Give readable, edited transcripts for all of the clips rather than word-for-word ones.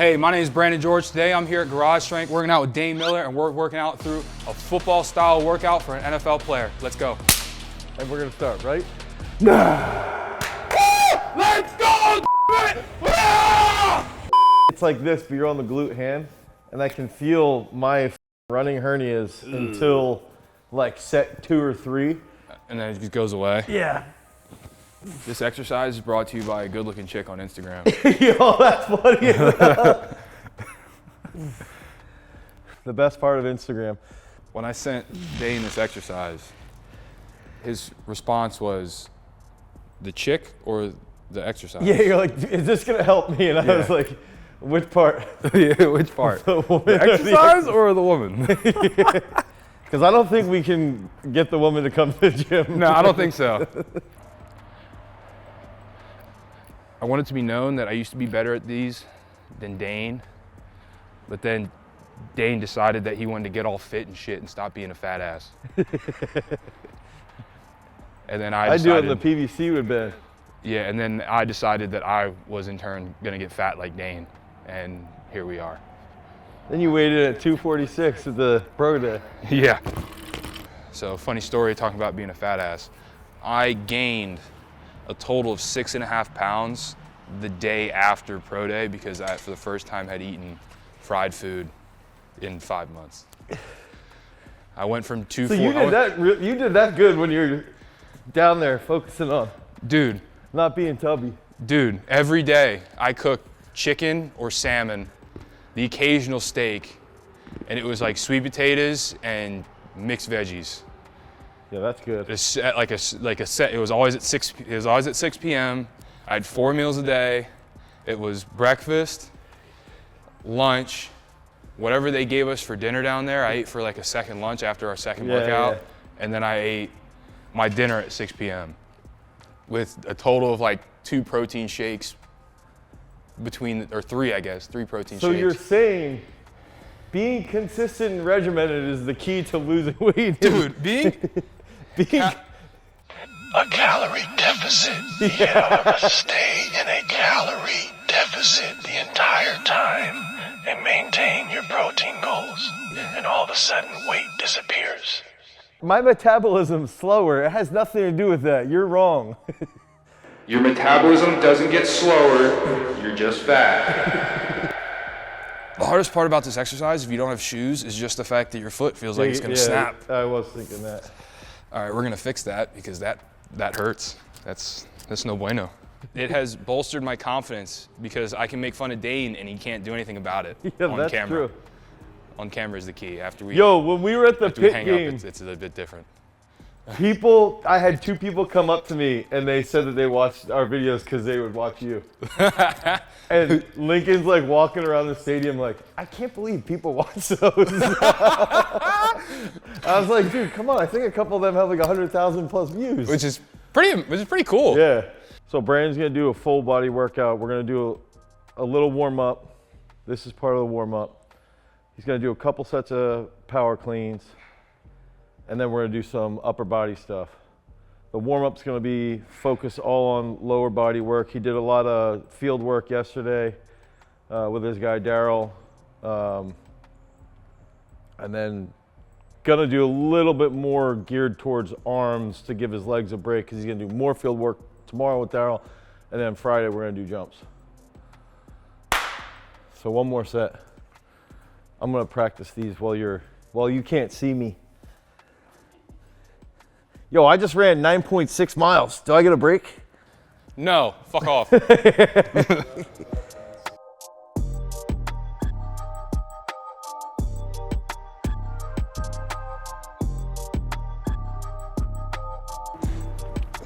Hey, my name is Brandon George. Today I'm here at Garage Strength working out with Dane Miller, and we're working out through a football-style workout for an NFL player. Let's go. And we're gonna start, right? Let's go! It's like this, but you're on the glute hand, and I can feel my running hernias until like set 2 or 3. And then it just goes away. Yeah. This exercise is brought to you by a good-looking chick on Instagram. Yo, that's funny. The best part of Instagram. When I sent Dane this exercise, his response was, the chick or the exercise? Yeah, you're like, is this gonna help me? And I was like, which part? Yeah, which part? The exercise or the woman? Because I don't think we can get the woman to come to the gym. No, I don't think so. I want it to be known that I used to be better at these than Dane, but then Dane decided that he wanted to get all fit and shit and stop being a fat ass. And then I decided, do it in the PVC with Ben. Yeah, and then I decided that I was in turn gonna get fat like Dane, and here we are. Then you weighed in at 246 at the pro day. Yeah. So funny story talking about being a fat ass. I gained a total of 6.5 pounds the day after pro day because I, for the first time, had eaten fried food in 5 months. I went from 240. So you did that good when you're down there focusing on, dude, not being tubby. Dude, every day I cook chicken or salmon, the occasional steak, and it was like sweet potatoes and mixed veggies. Yeah, that's good. It was always at 6. It was always at 6 p.m. I had 4 meals a day. It was breakfast, lunch, whatever they gave us for dinner down there. I ate for like a second lunch after our second workout, and then I ate my dinner at 6 p.m. with a total of like 2 protein shakes or 3, I guess, 3 protein shakes. So you're saying being consistent and regimented is the key to losing weight? Dude, being a calorie deficit. Yeah, stay in a calorie deficit the entire time and maintain your protein goals, and all of a sudden weight disappears. My metabolism's slower. It has nothing to do with that. You're wrong. Your metabolism doesn't get slower, you're just fat. The hardest part about this exercise, if you don't have shoes, is just the fact that your foot feels like it's gonna snap. I was thinking that. All right, we're gonna fix that because that hurts. That's no bueno. It has bolstered my confidence because I can make fun of Dane and he can't do anything about it on that's camera. True. On camera is the key. After we when we were at the pit game, it's a bit different. I had 2 people come up to me and they said that they watched our videos because they would watch you. And Lincoln's like walking around the stadium like, I can't believe people watch those. I was like, dude, come on. I think a couple of them have like 100,000 plus views. Which is pretty cool. Yeah. So Brandon's gonna do a full body workout. We're gonna do a little warm up. This is part of the warm up. He's gonna do a couple sets of power cleans, and then we're gonna do some upper body stuff. The warm-up's gonna be focused all on lower body work. He did a lot of field work yesterday with his guy Daryl. And then gonna do a little bit more geared towards arms to give his legs a break because he's gonna do more field work tomorrow with Daryl. And then Friday we're gonna do jumps. So one more set. I'm gonna practice these while you can't see me. Yo, I just ran 9.6 miles. Do I get a break? No, fuck off.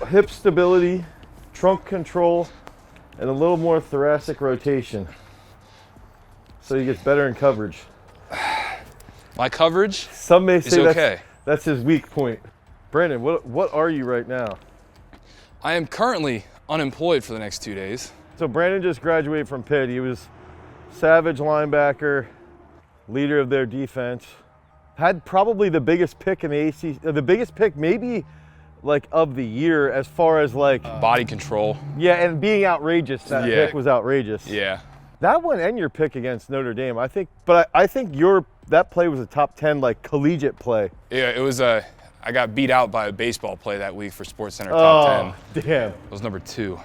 Hip stability, trunk control, and a little more thoracic rotation. So he gets better in coverage. My coverage Some may say is okay. That's his weak point. Brandon, what are you right now? I am currently unemployed for the next 2 days. So Brandon just graduated from Pitt. He was Savage linebacker, leader of their defense. Had probably the biggest pick in the ACC, the biggest pick maybe like of the year as far as like body control. Yeah, and being outrageous. That pick was outrageous. Yeah. That one and your pick against Notre Dame, I think. But I think that play was a top 10 like collegiate play. Yeah, it was I got beat out by a baseball play that week for SportsCenter top 10. Damn. It was number 2.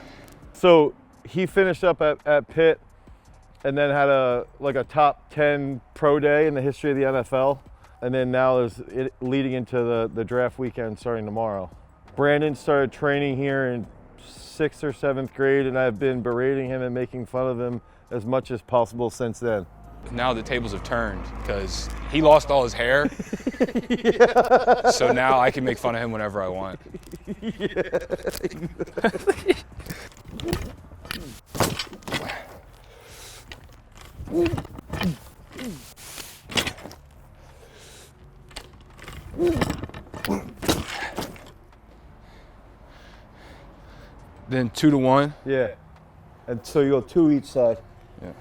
So he finished up at Pitt and then had a top 10 pro day in the history of the NFL. And then now is it leading into the draft weekend starting tomorrow. Brandon started training here in 6th or 7th grade, and I've been berating him and making fun of him as much as possible since then. Now the tables have turned because he lost all his hair. Yeah. So now I can make fun of him whenever I want. Yeah. Then 2 to 1. Yeah. And so you go 2 each side. Yeah.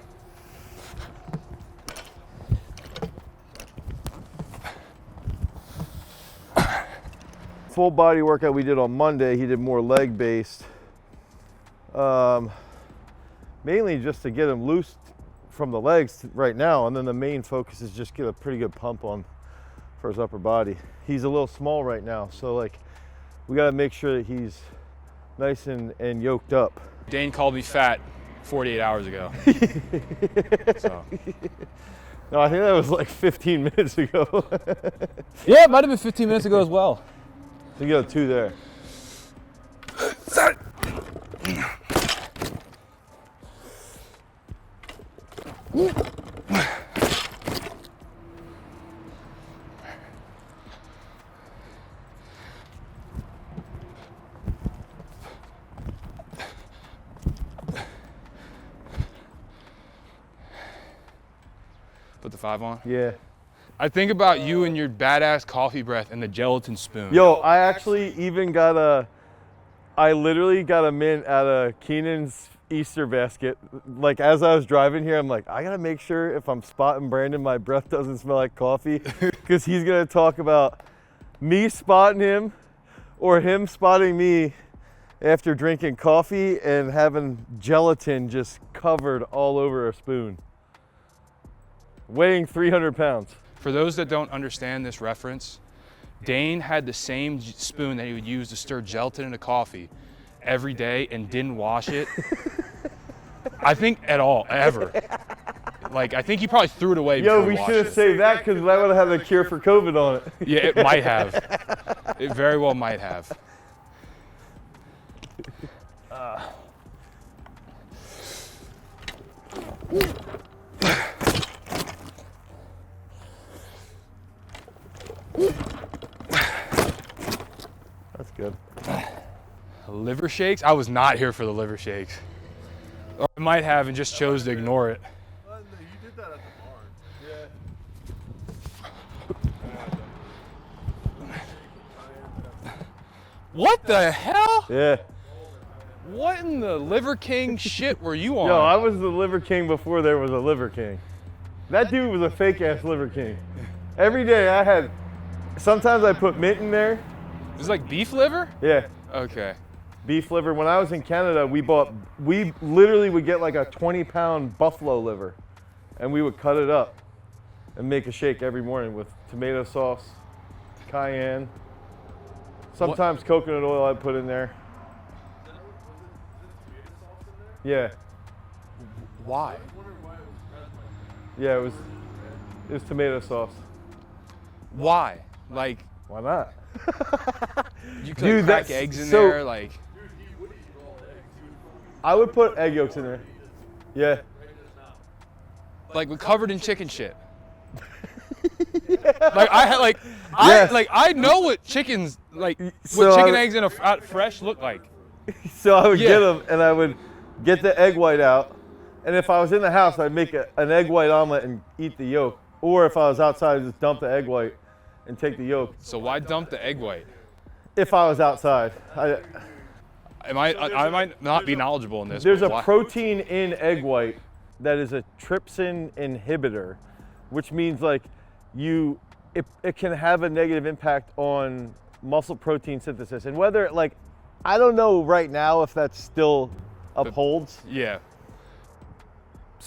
Full body workout we did on Monday, he did more leg based. Mainly just to get him loose from the legs right now, and then the main focus is just get a pretty good pump on for his upper body. He's a little small right now, so like we gotta make sure that he's nice and yoked up. Dane called me fat 48 hours ago. So. No, I think that was like 15 minutes ago. Yeah, it might have been 15 minutes ago as well. So you got 2 there. Put the 5 on. Yeah. I think about you and your badass coffee breath and the gelatin spoon. Yo, I actually even I literally got a mint out of Keenan's Easter basket. Like as I was driving here, I'm like, I gotta make sure if I'm spotting Brandon, my breath doesn't smell like coffee, because he's gonna talk about me spotting him or him spotting me after drinking coffee and having gelatin just covered all over a spoon. Weighing 300 pounds. For those that don't understand this reference, Dane had the same spoon that he would use to stir gelatin into coffee every day and didn't wash it. I think at all, ever. Like, I think he probably threw it away before Yo, we he washed should have it. saved that because that would have had the cure for COVID on it. Yeah, it might have. It very well might have. That's good. Liver shakes? I was not here for the liver shakes. Or I might have and just chose to ignore it. No, you did that at the barn. What the hell? Yeah. What in the Liver King shit were you on? Yo, I was the Liver King before there was a Liver King. That dude was a fake ass Liver King. Every day sometimes I put mint in there. It was like beef liver? Yeah. Okay. Beef liver. When I was in Canada, we literally would get like a 20-pound buffalo liver and we would cut it up and make a shake every morning with tomato sauce, cayenne, sometimes coconut oil I'd put in there. Yeah. Why? Yeah, it was tomato sauce. Why? Like, Why not? you could Dude, crack that's eggs in so- there, like. I would put egg yolks in there. Yeah. Like we're covered in chicken shit. Like I know what chickens what So chicken eggs in a fresh look like. So I would Yeah. get them and I would get the egg white out. And if I was in the house, I'd make an egg white omelet and eat the yolk. Or if I was outside, I'd just dump the egg white and take the yolk. So why dump the egg white? If I was outside. I might not be knowledgeable in this. There's but a why? protein in egg white that is a trypsin inhibitor, which means like it can have a negative impact on muscle protein synthesis. And whether I don't know right now if that still upholds. Yeah.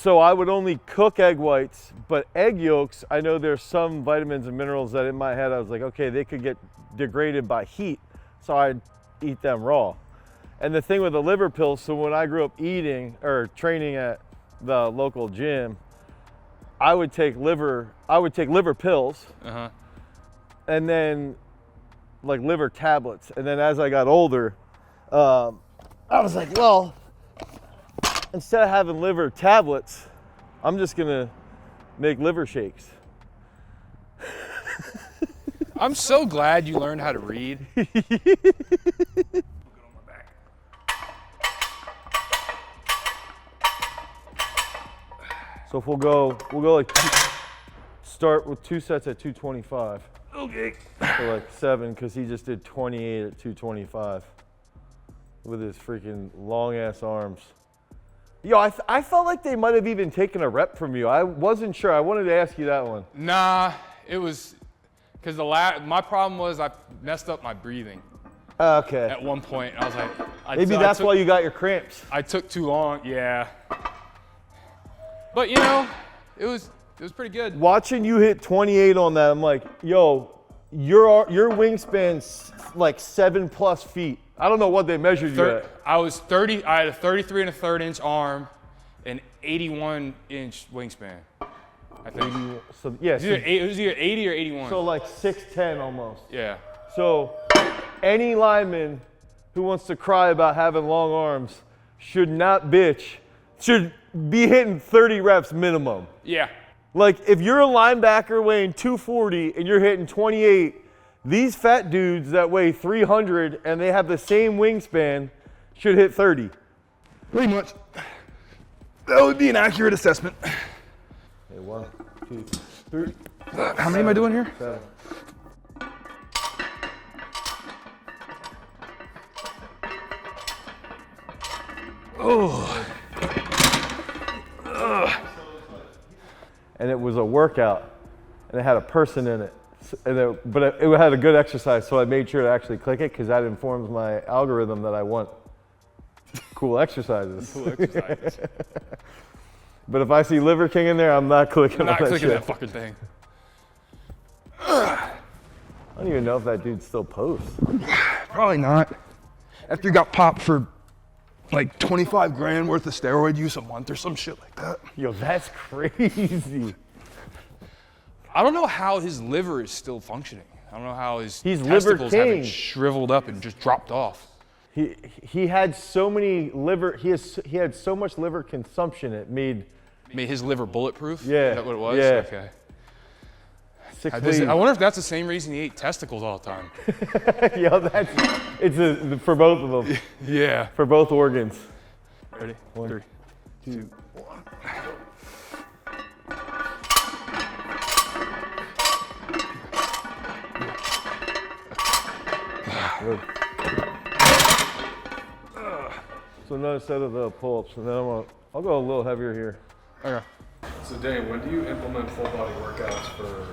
So I would only cook egg whites, but egg yolks, I know there's some vitamins and minerals that in my head I was like, okay, they could get degraded by heat, so I'd eat them raw. And the thing with the liver pills, so when I grew up eating or training at the local gym, I would take liver pills, and then like liver tablets. And then as I got older, I was like, well, instead of having liver tablets, I'm just gonna make liver shakes. I'm so glad you learned how to read. So if we'll go like start with 2 sets at 225. Okay. So like 7, because he just did 28 at 225 with his freaking long ass arms. Yo, I felt like they might have even taken a rep from you. I wasn't sure. I wanted to ask you that one. Nah, it was because my problem was I messed up my breathing Okay. at one point. I was like, Maybe that's why you got your cramps. I took too long. Yeah. But you know, it was pretty good. Watching you hit 28 on that, I'm like, yo, your wingspan's like 7+ feet. I don't know what they measured you at. I had a 33 1/3 inch arm and 81 inch wingspan. I think. So yeah, It was either 80 or 81. so like 6'10" almost. Yeah. So any lineman who wants to cry about having long arms should not bitch, should be hitting 30 reps minimum. Yeah. Like if you're a linebacker weighing 240 and you're hitting 28, these fat dudes that weigh 300 and they have the same wingspan should hit 30. Pretty much. That would be an accurate assessment. Okay, 1, 2, 3. How many am I doing here? 7. Oh. And it was a workout, and it had a person in it. But it had a good exercise, so I made sure to actually click it because that informs my algorithm that I want cool exercises. Cool exercises. But if I see Liver King in there, I'm not clicking I'm not on that clicking shit. that fucking thing. I don't even know if that dude still posts. Probably not. After you got popped for like 25 grand worth of steroid use a month or some shit like that. Yo, that's crazy. I don't know how his liver is still functioning. I don't know how his He's Liver testicles King. haven't shriveled up and just dropped off. He had so many liver. He had so much liver consumption it made His liver bulletproof? Yeah, Is that what it was? yeah. Okay. 6 I wonder if that's the same reason he ate testicles all the time. Yo, it's for both of them. Yeah. For both organs. Ready? 1, 3, 2, 1. Good. So another set of the pull-ups, and then I'll go a little heavier here. Okay. So Dane, when do you implement full body workouts for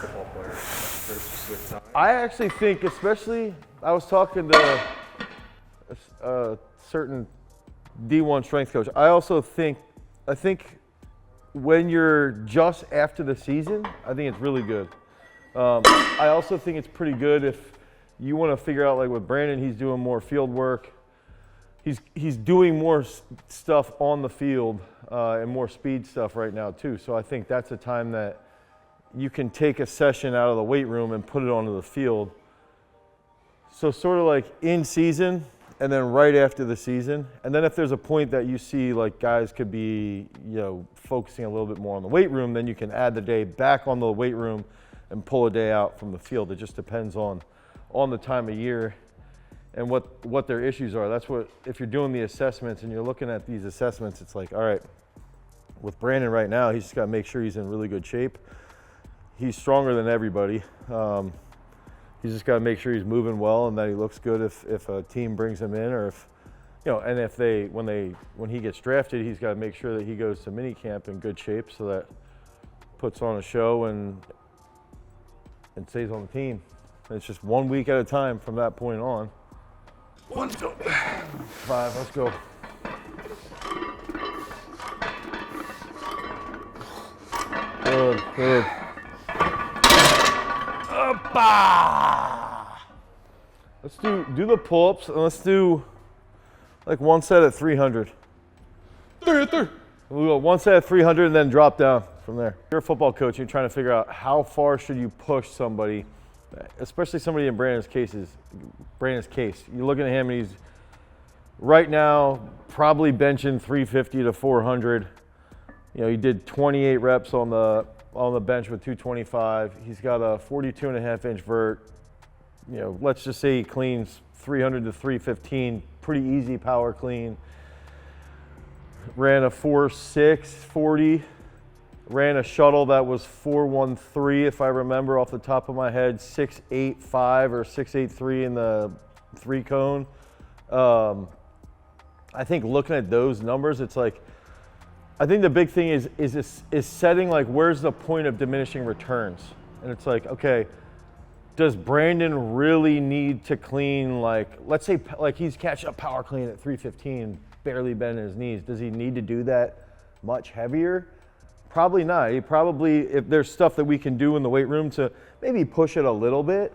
football players? Is there a specific time? I actually think, especially, I was talking to a certain D1 strength coach. I think when you're just after the season, I think it's really good. I also think it's pretty good if you want to figure out, like with Brandon, he's doing more field work. He's doing more stuff on the field and more speed stuff right now too. So I think that's a time that you can take a session out of the weight room and put it onto the field. So sort of like in season and then right after the season. And then if there's a point that you see like guys could be, focusing a little bit more on the weight room, then you can add the day back on the weight room and pull a day out from the field. It just depends on the time of year and what their issues are. That's what, if you're doing the assessments and you're looking at these assessments, it's like, all right, with Brandon right now, he's just got to make sure he's in really good shape. He's stronger than everybody. He's just got to make sure he's moving well and that he looks good if a team brings him in, or if, and if when he gets drafted, he's got to make sure that he goes to mini camp in good shape so that puts on a show and stays on the team. And it's just 1 week at a time from that point on. 1, 2, 5, let's go. Good. Let's do the pull-ups, and let's do like one set at 300. We'll go one set at 300 and then drop down from there. You're a football coach, and you're trying to figure out how far should you push somebody, especially somebody in Brandon's case. You're looking at him, and he's right now probably benching 350 to 400. You know, he did 28 reps on the bench with 225. He's got a 42.5-inch vert. You know, let's just say he cleans 300 to 315, pretty easy power clean. Ran a 4.6 40. Ran a shuttle that was 4.13, if I remember off the top of my head, 6.85 or 6.83 in the 3-cone. I think looking at those numbers, it's like, I think the big thing is setting like, where's the point of diminishing returns? And it's like, okay, does Brandon really need to clean, like, let's say like he's catching up power clean at 315, barely bending his knees. Does he need to do that much heavier? Probably not. He probably, if there's stuff that we can do in the weight room to maybe push it a little bit,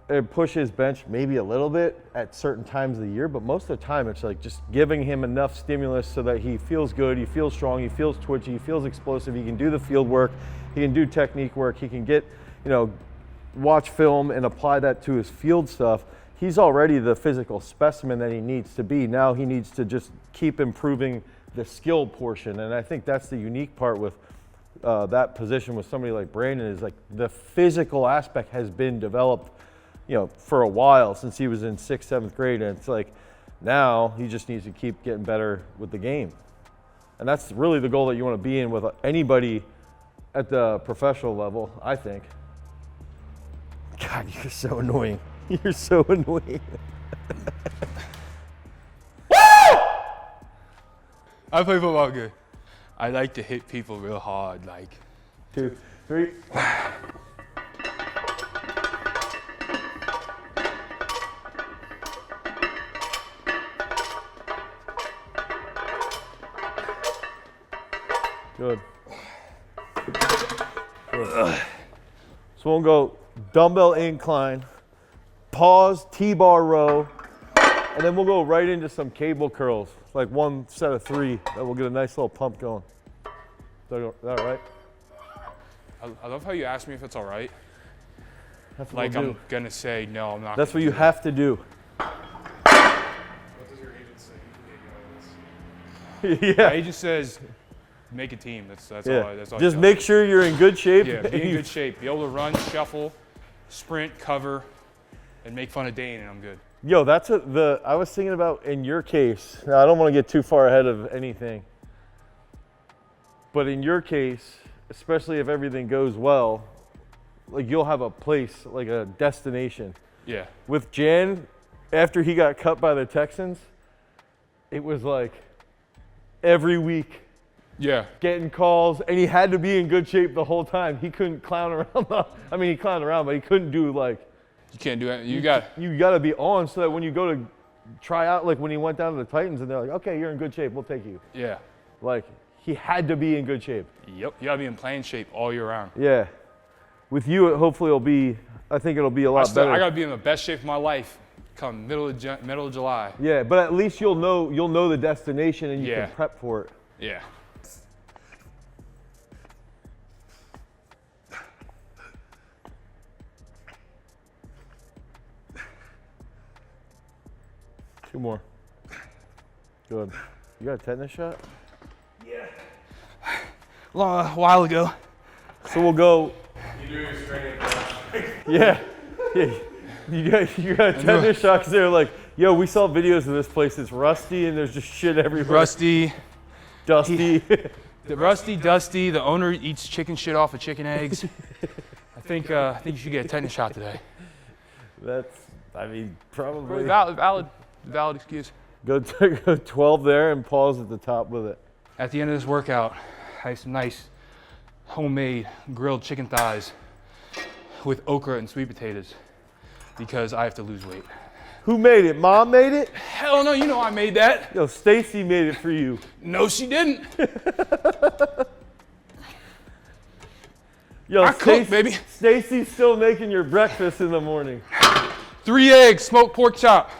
or push his bench maybe a little bit at certain times of the year, but most of the time it's like just giving him enough stimulus so that he feels good, he feels strong, he feels twitchy, he feels explosive, he can do the field work, he can do technique work, he can get, you know, watch film and apply that to his field stuff. He's already the physical specimen that he needs to be. Now he needs to just keep improving the skill portion, and I think that's the unique part with that position with somebody like Brandon, is like the physical aspect has been developed, you know, for a while, since he was in 6th, 7th grade, and it's like now he just needs to keep getting better with the game. And that's really the goal that you want to be in with anybody at the professional level, I think. God, you're so annoying. You're so annoying. I play football good. I like to hit people real hard, like 2, 3. Good. Good. So we'll go dumbbell incline, pause, T-bar row, and then we'll go right into some cable curls, like one set of 3 that will get a nice little pump going. Is that all right? I love how you asked me if it's all right. That's what Like we'll I'm do. gonna say no, I'm not. That's what gonna you do have to do. What does your agent say? You can get that. Yeah. My agent says make a team. That's Yeah. all. That's all. Just he make tells sure you're in good shape. me. Yeah, be in good shape. Be able to run, shuffle, sprint, cover, and make fun of Dane, and I'm good. Yo, that's I was thinking about in your case. Now, I don't want to get too far ahead of anything, but in your case, especially if everything goes well, like you'll have a place, like a destination. Yeah. With Jan, after he got cut by the Texans, it was like every week Yeah. getting calls, and he had to be in good shape the whole time. He couldn't clown around. I mean, he clowned around, but he couldn't do like. You can't do it. You got to be on so that when you go to try out, like when he went down to the Titans, and they're like, okay, you're in good shape, we'll take you. Yeah. Like he had to be in good shape. Yep. You gotta be in playing shape all year round. Yeah. With you, hopefully it'll be. I think it'll be a lot better. I gotta be in the best shape of my life come middle of July. Yeah, but at least you'll know the destination and you Yeah. can prep for it. Yeah. Two more. Good. You got a tetanus shot? A while ago. So we'll go. You do your straight. Yeah. Yeah. You got a tetanus shot because they're like, yo, we saw videos of this place. It's rusty and there's just shit everywhere. Rusty. Dusty. The rusty, dusty. The owner eats chicken shit off of chicken eggs. I think you should get a tetanus shot today. That's, I mean, probably. Valid excuse. Go 12 there and pause at the top with it. At the end of this workout, I have some nice homemade grilled chicken thighs with okra and sweet potatoes because I have to lose weight. Who made it? Mom made it? Hell no, you know I made that. Yo, Stacy made it for you. No, she didn't. Yo, I cook, baby. Stacy's still making your breakfast in the morning. 3 eggs, smoked pork chop,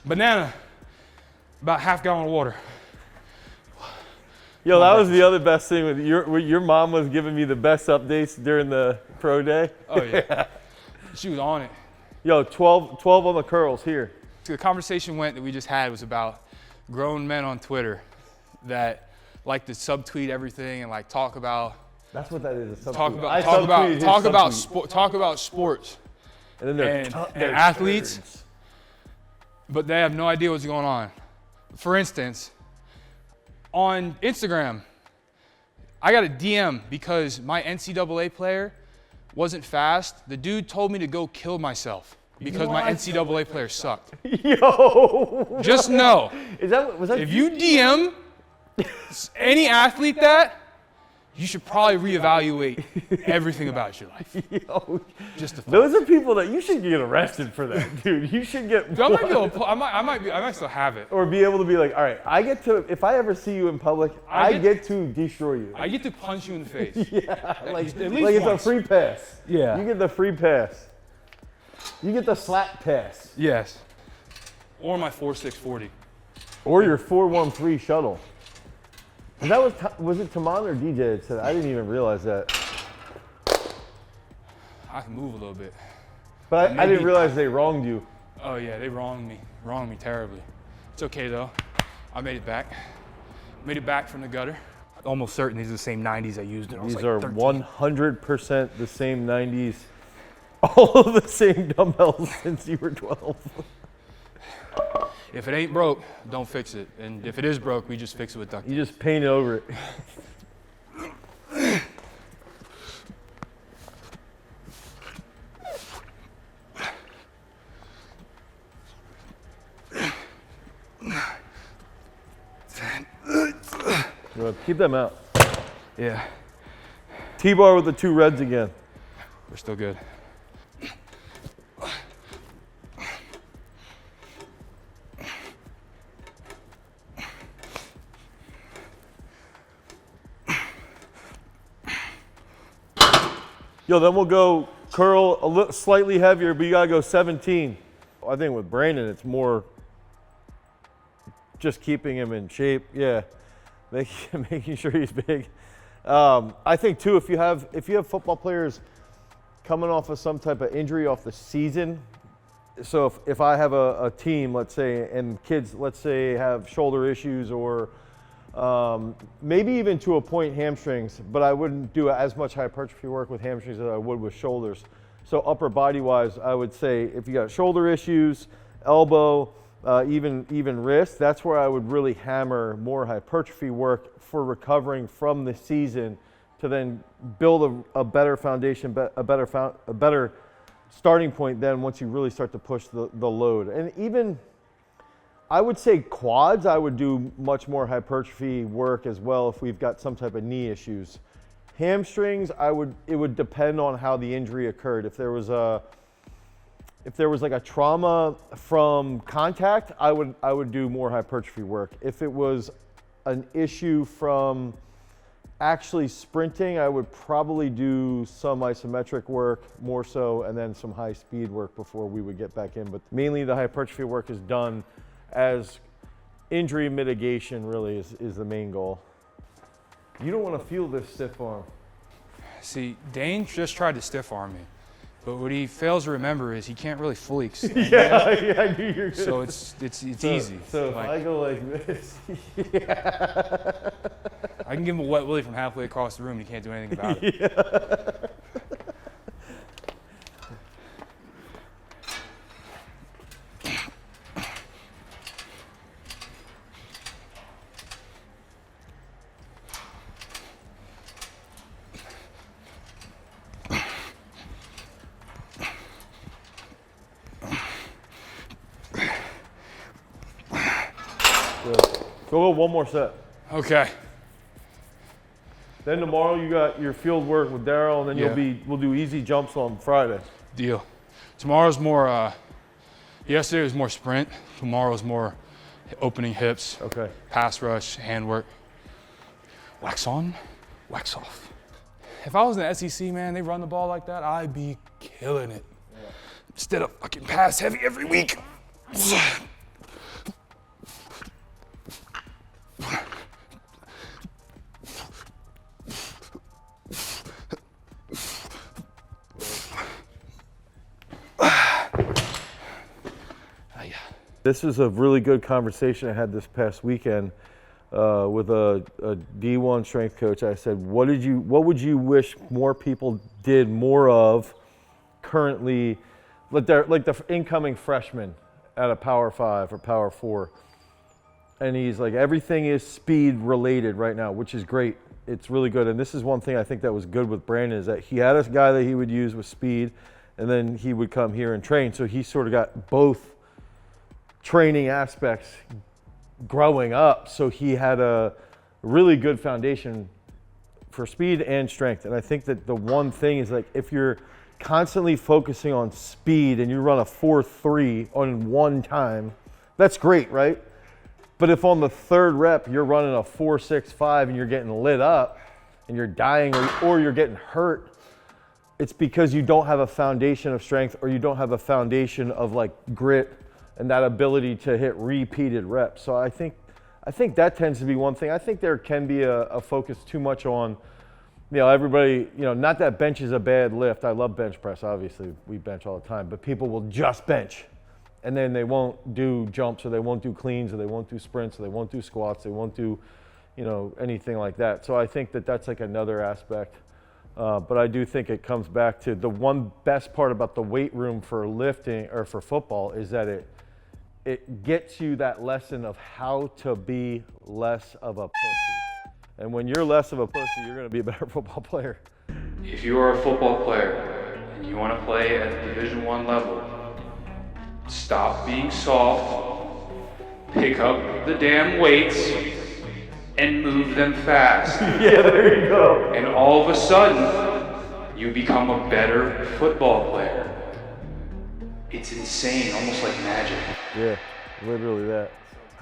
banana, about half gallon of water. Yo, that was the other best thing with your mom was giving me the best updates during the pro day. Oh yeah, she was on it. Yo, 12 on the curls here. So the conversation that we just had was about grown men on Twitter that like to subtweet everything and like talk about. That's what that is. Talk about sports and then they're athletes, turds. But they have no idea what's going on. For instance, on Instagram, I got a DM because my NCAA player wasn't fast. The dude told me to go kill myself because my NCAA player sucked. Yo! Just know, was that if you DM any athlete that, you should probably reevaluate everything about your life. Yo, just a thought. those are people that you should get arrested for that, dude. You should get. Dude, I might still have it. Or be able to be like, all right, I get to. If I ever see you in public, I get to destroy you. I get to punch you in the face. Yeah, like at least it's once. a free pass. Yeah. You get the free pass. You get the slap pass. Yes. Or my 4.640. Or your 4.13 shuttle. And that was it Taman or DJ that said? I didn't even realize that. I can move a little bit. But I didn't realize they wronged you. Oh yeah, they wronged me terribly. It's okay though. I made it back. Made it back from the gutter. Almost certain these are the same 90s I used. These are 100% the same 90s. All of the same dumbbells since you were 12. If it ain't broke, don't fix it. And if it is broke, we just fix it with duct tape. You just paint over it. Keep them out. Yeah, T-bar with the 2 reds again. we're still good. Yo, then we'll go curl a little slightly heavier, but you gotta go 17. I think with Brandon, it's more just keeping him in shape. Yeah, making sure he's big. I think too, if you have football players coming off of some type of injury off the season, so if I have a team, let's say, and kids, let's say, have shoulder issues or maybe even to a point hamstrings, but I wouldn't do as much hypertrophy work with hamstrings as I would with shoulders. So upper body wise, I would say if you got shoulder issues, elbow, even wrist, that's where I would really hammer more hypertrophy work for recovering from the season to then build a better foundation, a better starting point then once you really start to push the load. And even I would say quads, I would do much more hypertrophy work as well if we've got some type of knee issues. Hamstrings, it would depend on how the injury occurred. If there was like a trauma from contact, I would do more hypertrophy work. If it was an issue from actually sprinting, I would probably do some isometric work more so, and then some high speed work before we would get back in. But mainly the hypertrophy work is done as injury mitigation really is the main goal. You don't want to feel this stiff arm. See, Dane just tried to stiff arm me, but what he fails to remember is he can't really fully extend. Yeah, I knew you were good. So it's easy. So like, if I go like this, I can give him a wet willy from halfway across the room. He can't do anything about it. Go one more set. Okay. Then tomorrow you got your field work with Daryl, and then we'll do easy jumps on Friday. Deal. Tomorrow's more. Yesterday was more sprint. Tomorrow's more opening hips. Okay. Pass rush, hand work. Wax on, wax off. if I was in the SEC, man, they run the ball like that, I'd be killing it. Yeah. Instead of fucking pass heavy every week. This is a really good conversation I had this past weekend with a D1 strength coach. I said, what would you wish more people did more of currently, like the incoming freshmen at a Power 5 or Power 4? And he's like, everything is speed related right now, which is great. It's really good. And this is one thing I think that was good with Brandon, is that he had a guy that he would use with speed, and then he would come here and train. So he sort of got both training aspects growing up. So he had a really good foundation for speed and strength. And I think that the one thing is, like, if you're constantly focusing on speed and you run a 4.3 on one time, that's great, right? But if on the third rep you're running a 4.65 and you're getting lit up and you're dying or you're getting hurt, it's because you don't have a foundation of strength, or you don't have a foundation of like grit and that ability to hit repeated reps. So I think that tends to be one thing. I think there can be a focus too much on, everybody, not that bench is a bad lift. I love bench press, obviously. We bench all the time. But people will just bench. And then they won't do jumps, or they won't do cleans, or they won't do sprints, or they won't do squats, they won't do, anything like that. So I think that that's like another aspect. But I do think it comes back to the one best part about the weight room for lifting or for football is that it gets you that lesson of how to be less of a pussy. And when you're less of a pussy, you're going to be a better football player. If you are a football player and you want to play at the Division I level, stop being soft, pick up the damn weights, and move them fast. Yeah, there you go. And all of a sudden, you become a better football player. It's insane, almost like magic. Yeah, literally that.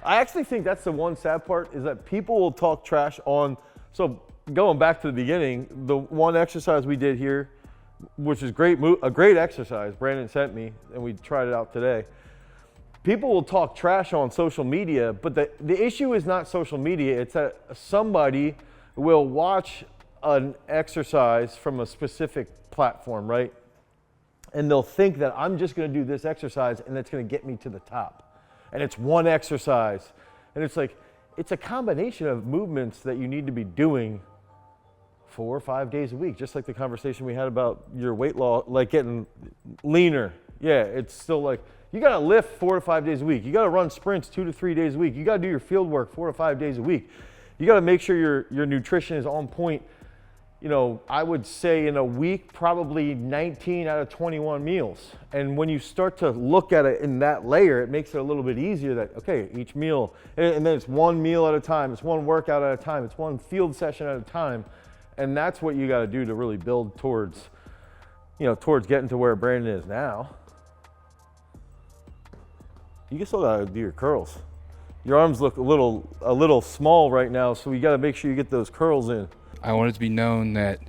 I actually think that's the one sad part, is that people will talk trash on, so going back to the beginning, the one exercise we did here, which is a great exercise Brandon sent me, and we tried it out today. People will talk trash on social media, but the issue is not social media. It's that somebody will watch an exercise from a specific platform, right? And they'll think that I'm just going to do this exercise and it's going to get me to the top. And it's one exercise. And it's like, it's a combination of movements that you need to be doing 4 or 5 days a week, just like the conversation we had about your weight loss, like getting leaner. Yeah, it's still like, you got to lift 4 to 5 days a week. You got to run sprints 2 to 3 days a week. You got to do your field work 4 to 5 days a week. You got to make sure your nutrition is on point. I would say in a week, probably 19 out of 21 meals. And when you start to look at it in that layer, it makes it a little bit easier that, okay, each meal, and then it's one meal at a time, it's one workout at a time, it's one field session at a time. And that's what you got to do to really build towards getting to where Brandon is now. You still got to do your curls. Your arms look a little small right now, so you got to make sure you get those curls in. I want it to be known that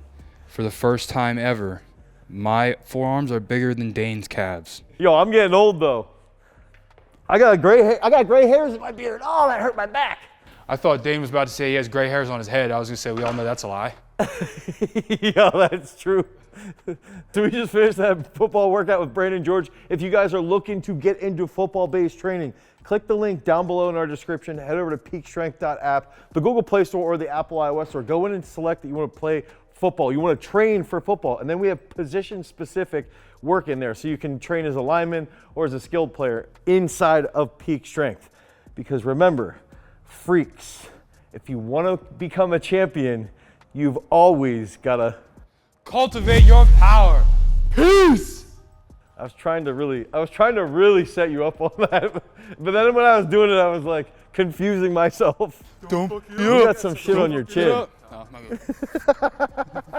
for the first time ever, my forearms are bigger than Dane's calves. Yo, I'm getting old though. I got gray hairs in my beard. Oh, that hurt my back. I thought Dane was about to say he has gray hairs on his head. I was going to say, we all know that's a lie. Yeah, that's true. So we just finished that football workout with Brandon George. If you guys are looking to get into football-based training, click the link down below in our description. Head over to peakstrength.app, the Google Play Store or the Apple iOS Store. Go in and select that you want to play football. You want to train for football. And then we have position-specific work in there, so you can train as a lineman or as a skilled player inside of Peak Strength. Because remember, freaks, if you want to become a champion, you've always got to cultivate your power. Peace. I was trying to really set you up on that, but then when I was doing it, I was like confusing myself. Don't You got some shit on your chin. No, not good.